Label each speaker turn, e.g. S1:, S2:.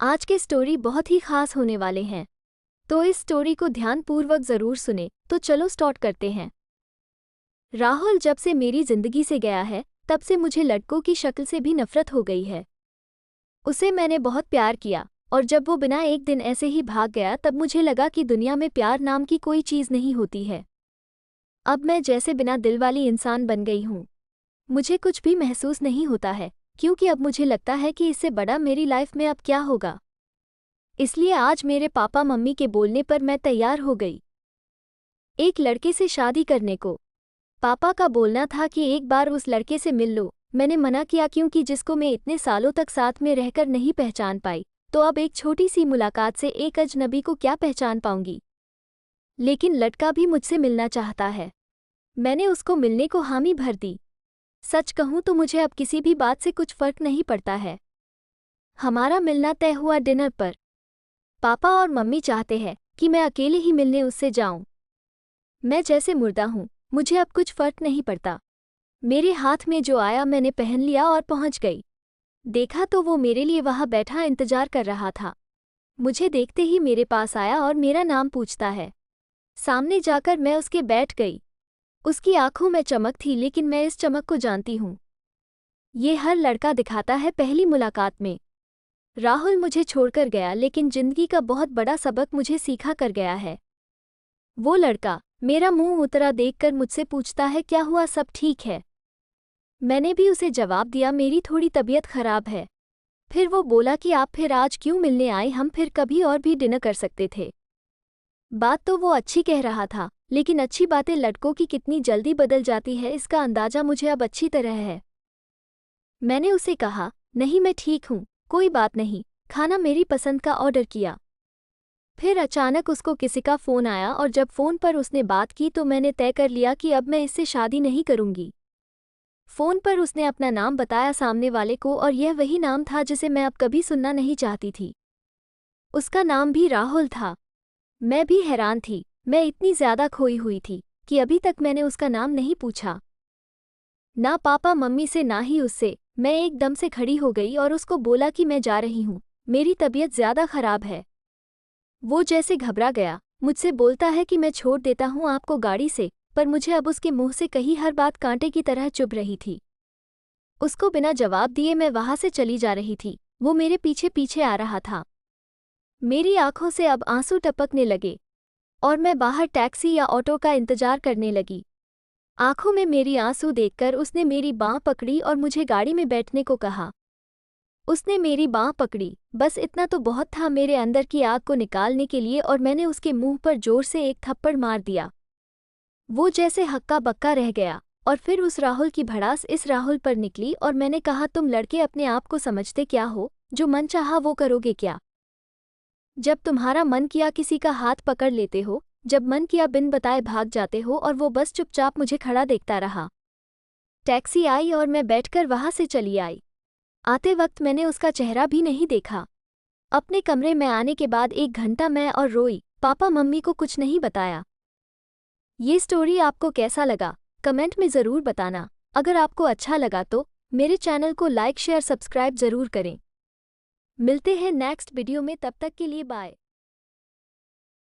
S1: आज के स्टोरी बहुत ही खास होने वाले हैं, तो इस स्टोरी को ध्यानपूर्वक ज़रूर सुने। तो चलो स्टार्ट करते हैं। राहुल जब से मेरी ज़िंदगी से गया है, तब से मुझे लड़कों की शक्ल से भी नफरत हो गई है। उसे मैंने बहुत प्यार किया, और जब वो बिना एक दिन ऐसे ही भाग गया तब मुझे लगा कि दुनिया में प्यार नाम की कोई चीज़ नहीं होती है। अब मैं जैसे बिना दिल वाली इंसान बन गई हूँ। मुझे कुछ भी महसूस नहीं होता है, क्योंकि अब मुझे लगता है कि इससे बड़ा मेरी लाइफ में अब क्या होगा। इसलिए आज मेरे पापा मम्मी के बोलने पर मैं तैयार हो गई एक लड़के से शादी करने को। पापा का बोलना था कि एक बार उस लड़के से मिल लो। मैंने मना किया, क्योंकि जिसको मैं इतने सालों तक साथ में रहकर नहीं पहचान पाई, तो अब एक छोटी सी मुलाकात से एक अजनबी को क्या पहचान पाऊंगी। लेकिन लड़का भी मुझसे मिलना चाहता है। मैंने उसको मिलने को हामी भर दी। सच कहूँ तो मुझे अब किसी भी बात से कुछ फर्क नहीं पड़ता है। हमारा मिलना तय हुआ डिनर पर। पापा और मम्मी चाहते हैं कि मैं अकेले ही मिलने उससे जाऊं। मैं जैसे मुर्दा हूं, मुझे अब कुछ फर्क नहीं पड़ता। मेरे हाथ में जो आया मैंने पहन लिया और पहुंच गई। देखा तो वो मेरे लिए वहां बैठा इंतजार कर रहा था। मुझे देखते ही मेरे पास आया और मेरा नाम पूछता है। सामने जाकर मैं उसके बैठ गई। उसकी आंखों में चमक थी, लेकिन मैं इस चमक को जानती हूँ। ये हर लड़का दिखाता है पहली मुलाकात में। राहुल मुझे छोड़कर गया, लेकिन जिंदगी का बहुत बड़ा सबक मुझे सीखा कर गया है। वो लड़का मेरा मुंह उतरा देखकर मुझसे पूछता है, क्या हुआ, सब ठीक है? मैंने भी उसे जवाब दिया, मेरी थोड़ी तबीयत खराब है। फिर वो बोला कि आप फिर आज क्यों मिलने आए, हम फिर कभी और भी डिनर कर सकते थे। बात तो वो अच्छी कह रहा था, लेकिन अच्छी बातें लड़कों की कितनी जल्दी बदल जाती है, इसका अंदाजा मुझे अब अच्छी तरह है। मैंने उसे कहा, नहीं मैं ठीक हूँ, कोई बात नहीं। खाना मेरी पसंद का ऑर्डर किया। फिर अचानक उसको किसी का फ़ोन आया, और जब फ़ोन पर उसने बात की तो मैंने तय कर लिया कि अब मैं इससे शादी नहीं करूँगी। फ़ोन पर उसने अपना नाम बताया सामने वाले को, और यह वही नाम था जिसे मैं अब कभी सुनना नहीं चाहती थी। उसका नाम भी राहुल था। मैं भी हैरान थी। मैं इतनी ज़्यादा खोई हुई थी कि अभी तक मैंने उसका नाम नहीं पूछा, ना पापा मम्मी से ना ही उससे। मैं एकदम से खड़ी हो गई और उसको बोला कि मैं जा रही हूँ, मेरी तबीयत ज़्यादा खराब है। वो जैसे घबरा गया, मुझसे बोलता है कि मैं छोड़ देता हूँ आपको गाड़ी से, पर मुझे अब उसके मुंह से कही हर बात कांटे की तरह चुभ रही थी। उसको बिना जवाब दिए मैं वहाँ से चली जा रही थी। वो मेरे पीछे पीछे आ रहा था। मेरी आंखों से अब आंसू टपकने लगे, और मैं बाहर टैक्सी या ऑटो का इंतजार करने लगी। आंखों में मेरी आंसू देखकर उसने मेरी बाँह पकड़ी और मुझे गाड़ी में बैठने को कहा। उसने मेरी बाँह पकड़ी, बस इतना तो बहुत था मेरे अंदर की आग को निकालने के लिए, और मैंने उसके मुंह पर जोर से एक थप्पड़ मार दिया। वो जैसे हक्का बक्का रह गया, और फिर उस राहुल की भड़ास इस राहुल पर निकली, और मैंने कहा, तुम लड़के अपने आप को समझते क्या हो, जो मन चाहा वो करोगे क्या? जब तुम्हारा मन किया किसी का हाथ पकड़ लेते हो, जब मन किया बिन बताए भाग जाते हो, और वो बस चुपचाप मुझे खड़ा देखता रहा। टैक्सी आई और मैं बैठकर वहां से चली आई। आते वक्त मैंने उसका चेहरा भी नहीं देखा। अपने कमरे में आने के बाद 1 घंटा मैं और रोई, पापा मम्मी को कुछ नहीं बताया। ये स्टोरी आपको कैसा लगा, कमेंट में ज़रूर बताना। अगर आपको अच्छा लगा तो मेरे चैनल को लाइक शेयर सब्सक्राइब ज़रूर करें। मिलते हैं नेक्स्ट वीडियो में, तब तक के लिए बाय।